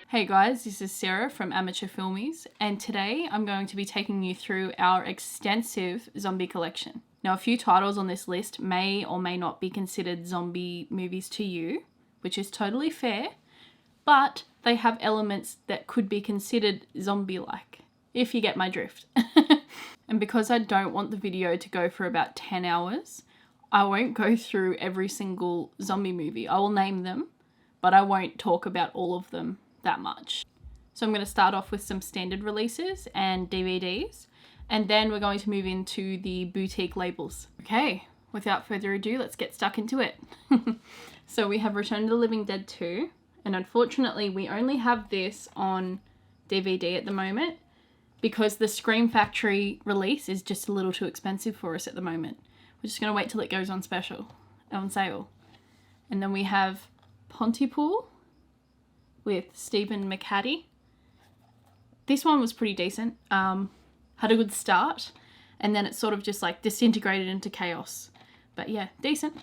Hey guys, this is Sarah from Amateur Filmies, and today I'm going to be taking you through our extensive zombie collection. Now, a few titles on this list may or may not be considered zombie movies to you, which is totally fair, but they have elements that could be considered zombie-like, if you get my drift. And because I don't want the video to go for about 10 hours, I won't go through every single zombie movie. I will name them, but I won't talk about all of them that much. So I'm going to start off with some standard releases and DVDs, and then we're going to move into the boutique labels. Okay, without further ado, let's get stuck into it. So we have Return of the Living Dead 2, and unfortunately we only have this on DVD at the moment because the Scream Factory release is just a little too expensive for us at the moment. We're just going to wait till it goes on sale. And then we have Pontypool with Stephen McHattie. This one was pretty decent. Had a good start, and then it sort of just like disintegrated into chaos. But yeah, decent.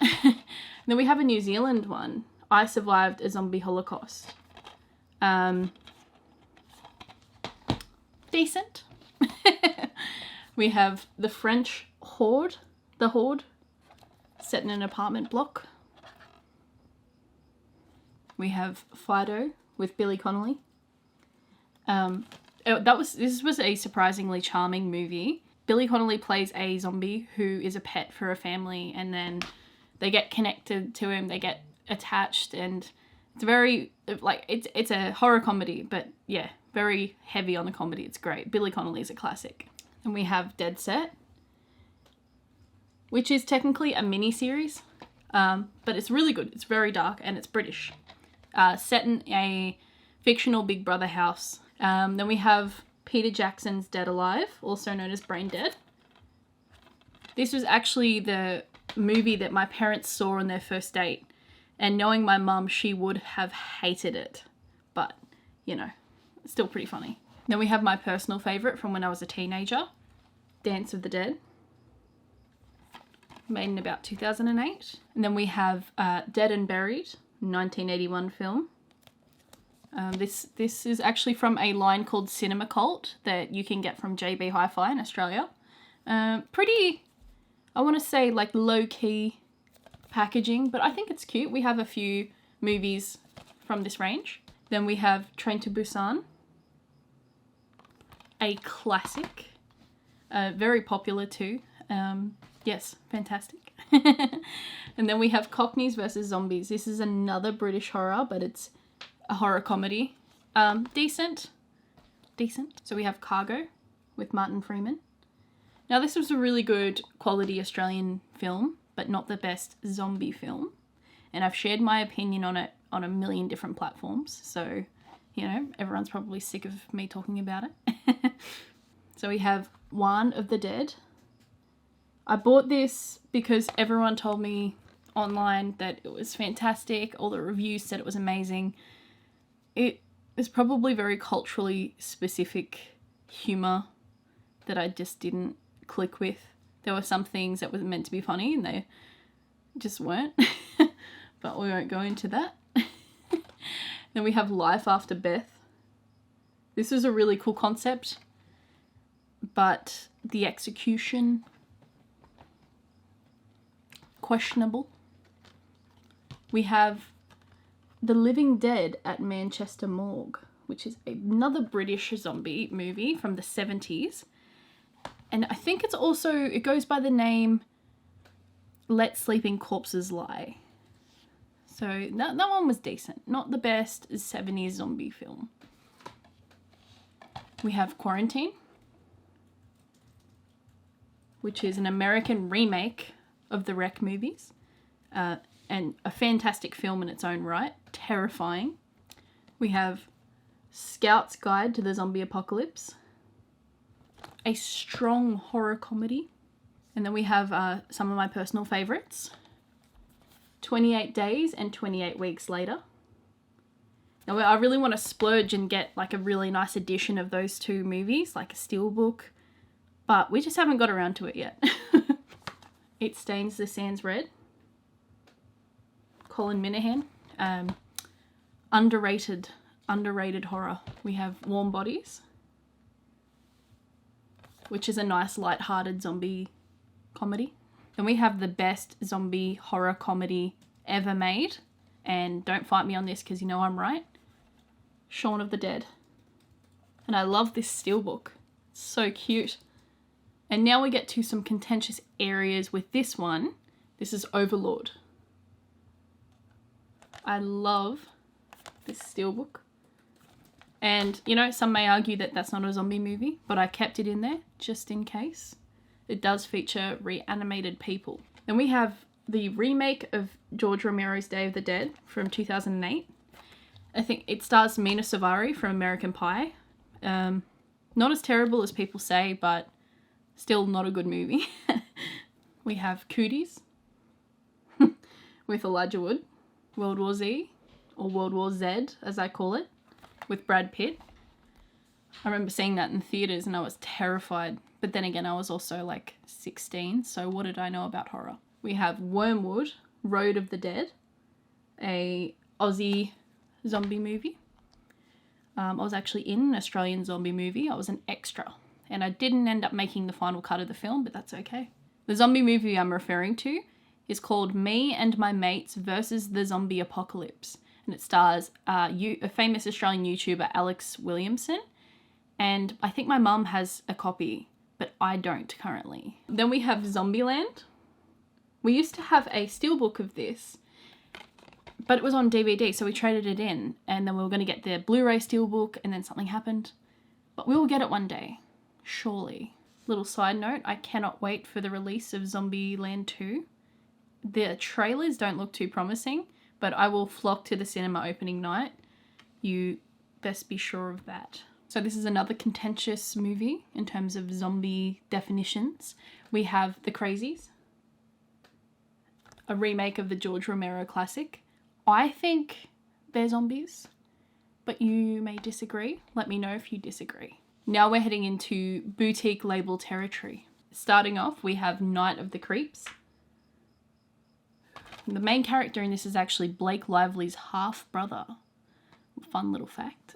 Then we have a New Zealand one, I Survived a Zombie Holocaust. Decent. We have The French Horde, The Horde, set in an apartment block. We have Fido with Billy Connolly. This was a surprisingly charming movie. Billy Connolly plays a zombie who is a pet for a family, and then they get connected to him, they get attached, and it's very, like, it's a horror comedy, but yeah, very heavy on the comedy. It's great. Billy Connolly is a classic. And we have Dead Set, which is technically a mini-series, but it's really good. It's very dark, and it's British. Set in a fictional Big Brother house. Then we have Peter Jackson's Dead Alive, also known as Brain Dead. This was actually the movie that my parents saw on their first date, and knowing my mum, she would have hated it, but you know, it's still pretty funny. Then we have my personal favourite from when I was a teenager, Dance of the Dead, made in about 2008. And then we have Dead and Buried, 1981 film. This is actually from a line called Cinema Cult that you can get from JB Hi-Fi in Australia. Pretty, I want to say, like, low-key packaging, but I think it's cute. We have a few movies from this range. Then we have Train to Busan, a classic, very popular too. Yes, fantastic. And then we have Cockneys vs. Zombies. This is another British horror, but it's a horror comedy. Decent. So we have Cargo with Martin Freeman. Now, this was a really good quality Australian film, but not the best zombie film. And I've shared my opinion on it on a million different platforms. So, you know, everyone's probably sick of me talking about it. So we have One of the Dead. I bought this because everyone told me online that it was fantastic. All the reviews said it was amazing. It is probably very culturally specific humour that I just didn't click with. There were some things that were meant to be funny and they just weren't. But we won't go into that. Then we have Life After Beth. This is a really cool concept, but the execution, questionable. We have The Living Dead at Manchester Morgue, which is another British zombie movie from the 70s. And I think it's also, it goes by the name Let Sleeping Corpses Lie. So that one was decent. Not the best 70s zombie film. We have Quarantine, which is an American remake of the Wreck movies. And a fantastic film in its own right. Terrifying. We have Scout's Guide to the Zombie Apocalypse, a strong horror comedy. And then we have some of my personal favourites, 28 Days and 28 Weeks Later. Now, I really want to splurge and get like a really nice edition of those two movies, like a steelbook, but we just haven't got around to it yet. It Stains the Sands Red, Colin Minahan. Underrated underrated horror. We have Warm Bodies, which is a nice light-hearted zombie comedy. Then we have the best zombie horror comedy ever made, and don't fight me on this because you know I'm right, Shaun of the Dead. And I love this steelbook. It's so cute. And now we get to some contentious areas with this one. This is Overlord. I love this steelbook. And, you know, some may argue that that's not a zombie movie, but I kept it in there just in case. It does feature reanimated people. Then we have the remake of George Romero's Day of the Dead from 2008. I think it stars Mina Suvari from American Pie. Not as terrible as people say, but still not a good movie. We have Cooties with Elijah Wood. World War Z, or World War Z as I call it, with Brad Pitt. I remember seeing that in theatres and I was terrified. But then again, I was also like 16, so what did I know about horror? We have Wormwood, Road of the Dead, a Aussie zombie movie. I was actually in an Australian zombie movie. I was an extra. And I didn't end up making the final cut of the film, but that's okay. The zombie movie I'm referring to is called Me and My Mates versus the Zombie Apocalypse. And it stars a famous Australian YouTuber, Alex Williamson. And I think my mum has a copy, but I don't currently. Then we have Zombieland. We used to have a steelbook of this, but it was on DVD, so we traded it in. And then we were going to get the Blu-ray steelbook, and then something happened. But we will get it one day, surely. Little side note, I cannot wait for the release of Zombieland 2. The trailers don't look too promising, but I will flock to the cinema opening night. You best be sure of that. So this is another contentious movie in terms of zombie definitions. We have The Crazies, a remake of the George Romero classic. I think they're zombies, but you may disagree. Let me know if you disagree. Now we're heading into boutique label territory. Starting off, we have Night of the Creeps. The main character in this is actually Blake Lively's half-brother. Fun little fact.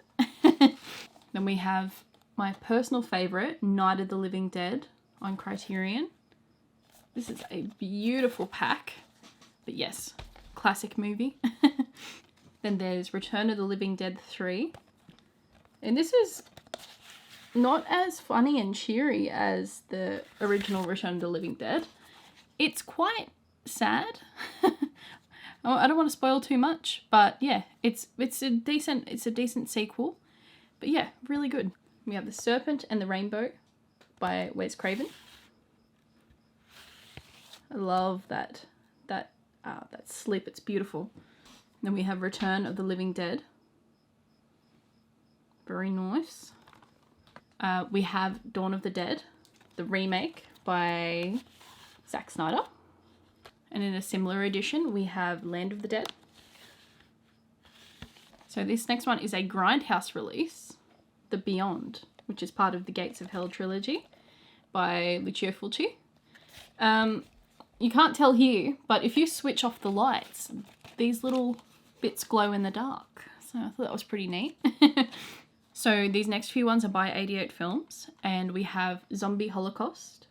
Then we have my personal favourite, Night of the Living Dead on Criterion. This is a beautiful pack. But yes, classic movie. Then there's Return of the Living Dead 3. And this is not as funny and cheery as the original Return of the Living Dead. It's quite sad. I don't want to spoil too much, but yeah, it's a decent sequel. But yeah, really good. We have The Serpent and the Rainbow by Wes Craven. I love that slip. It's beautiful. Then we have Return of the Living Dead. Very nice. We have Dawn of the Dead, the remake by Zack Snyder. And in a similar edition, we have Land of the Dead. So this next one is a Grindhouse release, The Beyond, which is part of the Gates of Hell trilogy by Lucio Fulci. You can't tell here, but if you switch off the lights, these little bits glow in the dark. So I thought that was pretty neat. So these next few ones are by 88 Films, and we have Zombie Holocaust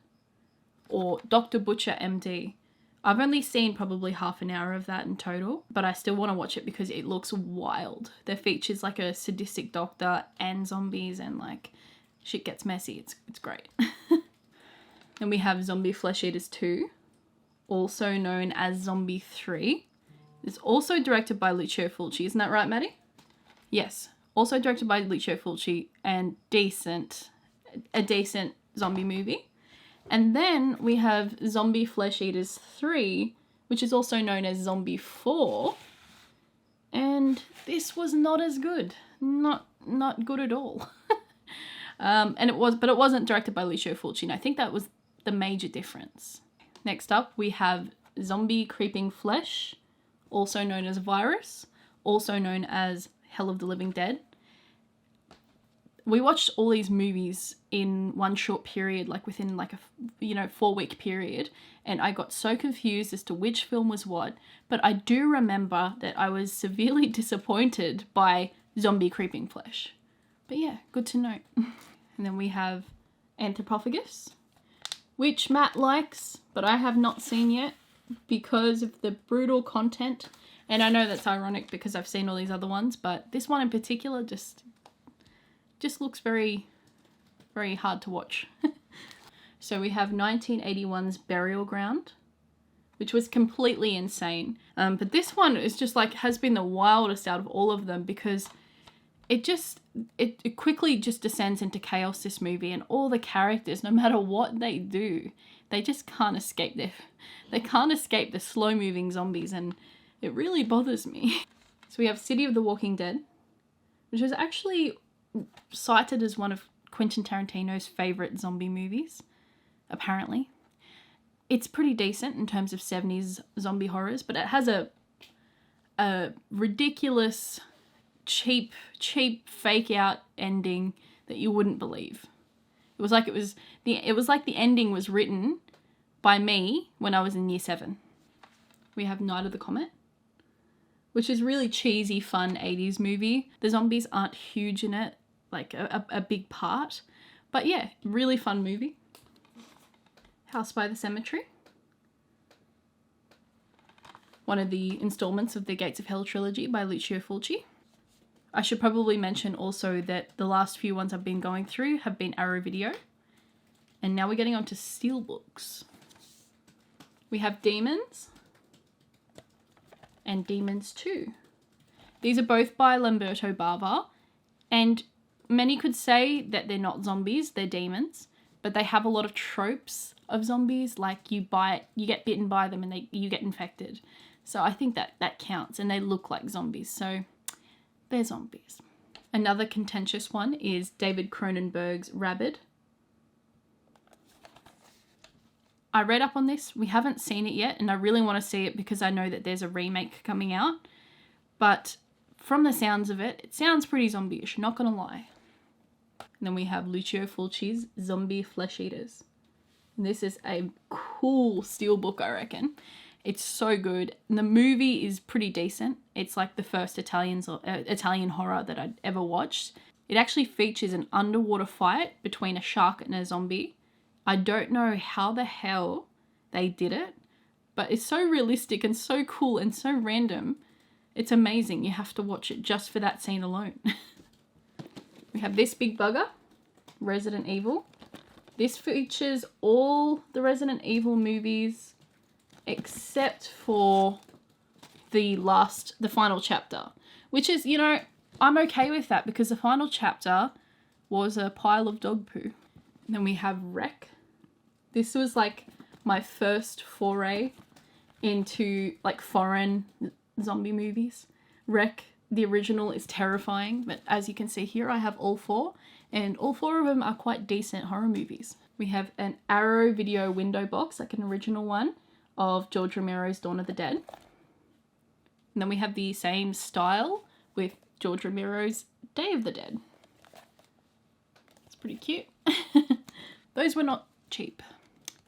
or Dr. Butcher MD. I've only seen probably half an hour of that in total, but I still want to watch it because it looks wild. There features like a sadistic doctor and zombies, and like shit gets messy. It's great. Then we have Zombie Flesh Eaters 2, also known as Zombie 3. It's also directed by Lucio Fulci, isn't that right, Maddie? Yes, also directed by Lucio Fulci, and a decent zombie movie. And then we have Zombie Flesh Eaters 3, which is also known as Zombie 4. And this was not as good. Not good at all. But it wasn't directed by Lucio Fulci, and I think that was the major difference. Next up, we have Zombie Creeping Flesh, also known as Virus, also known as Hell of the Living Dead. We watched all these movies in one short period, like within like a 4-week period, and I got so confused as to which film was what. But I do remember that I was severely disappointed by zombie creeping flesh. But yeah, good to know. And then we have Anthropophagus, which Matt likes, but I have not seen yet because of the brutal content. And I know that's ironic because I've seen all these other ones, but this one in particular just looks very, very hard to watch. So we have 1981's Burial Ground, which was completely insane. But this one is just like, has been the wildest out of all of them because it quickly just descends into chaos, this movie, and all the characters, no matter what they do, they just can't escape the slow moving zombies, and it really bothers me. So we have City of the Walking Dead, which was actually cited as one of Quentin Tarantino's favorite zombie movies, apparently. It's pretty decent in terms of 70s zombie horrors, but it has a ridiculous, cheap fake out ending that you wouldn't believe. It was like the ending was written by me when I was in year 7. We have Night of the Comet, which is really cheesy, fun 80s movie. The zombies aren't huge in it, like a big part, but yeah, really fun movie. House by the Cemetery, one of the installments of the Gates of Hell trilogy by Lucio Fulci. I should probably mention also that the last few ones I've been going through have been Arrow Video. And now we're getting on to Steelbooks. We have Demons and Demons 2. These are both by Lamberto Bava, and many could say that they're not zombies, they're demons, but they have a lot of tropes of zombies, like you get bitten by them and you get infected. So I think that counts, and they look like zombies, so they're zombies. Another contentious one is David Cronenberg's Rabid. I read up on this. We haven't seen it yet, and I really want to see it because I know that there's a remake coming out. But from the sounds of it, it sounds pretty zombie-ish, not gonna lie. And then we have Lucio Fulci's Zombie Flesh Eaters. And this is a cool steelbook, I reckon. It's so good. And the movie is pretty decent. It's like the first Italian horror that I'd ever watched. It actually features an underwater fight between a shark and a zombie. I don't know how the hell they did it, but it's so realistic and so cool and so random. It's amazing. You have to watch it just for that scene alone. We have This Big Bugger, Resident Evil. This features all the Resident Evil movies except for the final chapter, which is, you know, I'm okay with that because the final chapter was a pile of dog poo. And then we have Wreck. This was like my first foray into like foreign zombie movies. Wreck, the original, is terrifying, but as you can see here, I have all 4, and all 4 of them are quite decent horror movies. We have an Arrow Video window box, like an original one, of George Romero's Dawn of the Dead. And then we have the same style with George Romero's Day of the Dead. It's pretty cute. Those were not cheap,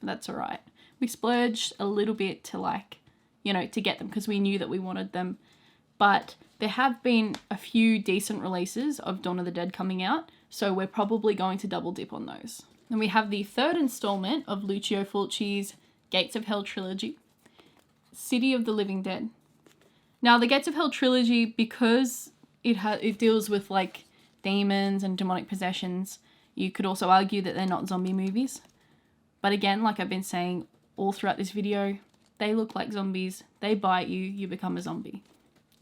but that's alright. We splurged a little bit to to get them because we knew that we wanted them. But there have been a few decent releases of Dawn of the Dead coming out, so we're probably going to double dip on those. Then we have the 3rd installment of Lucio Fulci's Gates of Hell trilogy, City of the Living Dead. Now, the Gates of Hell trilogy, because it deals with like demons and demonic possessions, you could also argue that they're not zombie movies. But again, like I've been saying all throughout this video, they look like zombies, they bite you, you become a zombie.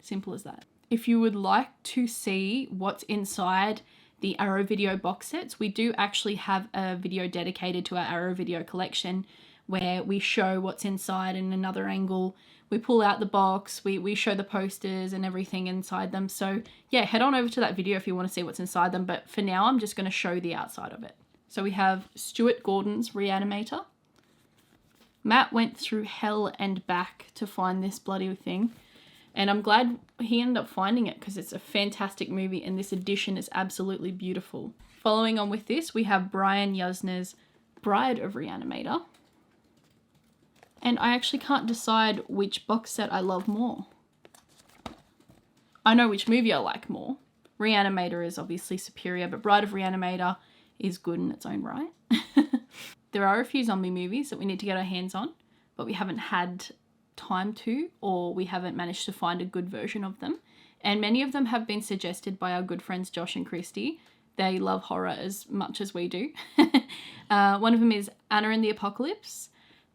Simple as that. If you would like to see what's inside the Arrow Video box sets, we do actually have a video dedicated to our Arrow Video collection where we show what's inside in another angle. We pull out the box, we show the posters and everything inside them. So yeah, head on over to that video if you want to see what's inside them. But for now, I'm just going to show the outside of it. So we have Stuart Gordon's Reanimator. Matt went through hell and back to find this bloody thing. And I'm glad he ended up finding it because it's a fantastic movie and this edition is absolutely beautiful. Following on with this, we have Brian Yuzna's Bride of Reanimator. And I actually can't decide which box set I love more. I know which movie I like more, Reanimator is obviously superior, but Bride of Reanimator is good in its own right. There are a few zombie movies that we need to get our hands on, but we haven't had time to, or we haven't managed to find a good version of them. And many of them have been suggested by our good friends Josh and Christy. They love horror as much as we do. One of them is Anna and the Apocalypse.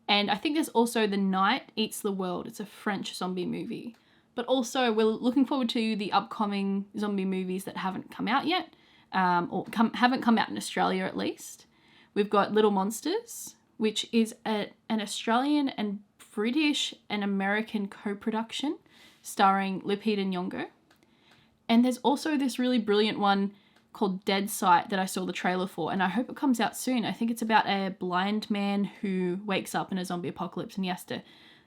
And I think there's also The Night Eats the World. It's a French zombie movie. But also we're looking forward to the upcoming zombie movies that haven't come out yet, haven't come out in Australia at least. We've got Little Monsters, which is an Australian and British and American co-production starring Lupita Nyong'o. And there's also this really brilliant one called Dead Sight that I saw the trailer for, and I hope it comes out soon. I think it's about a blind man who wakes up in a zombie apocalypse and he has to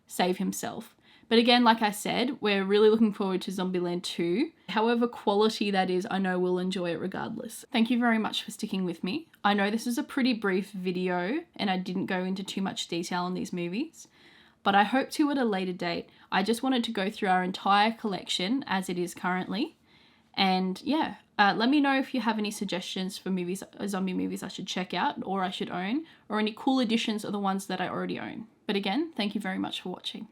save himself. But again, like I said, we're really looking forward to Zombieland 2. However quality that is, I know we'll enjoy it regardless. Thank you very much for sticking with me. I know this is a pretty brief video and I didn't go into too much detail on these movies, but I hope to at a later date. I just wanted to go through our entire collection as it is currently. And yeah, let me know if you have any suggestions for movies, zombie movies I should check out or I should own, or any cool additions of the ones that I already own. But again, thank you very much for watching.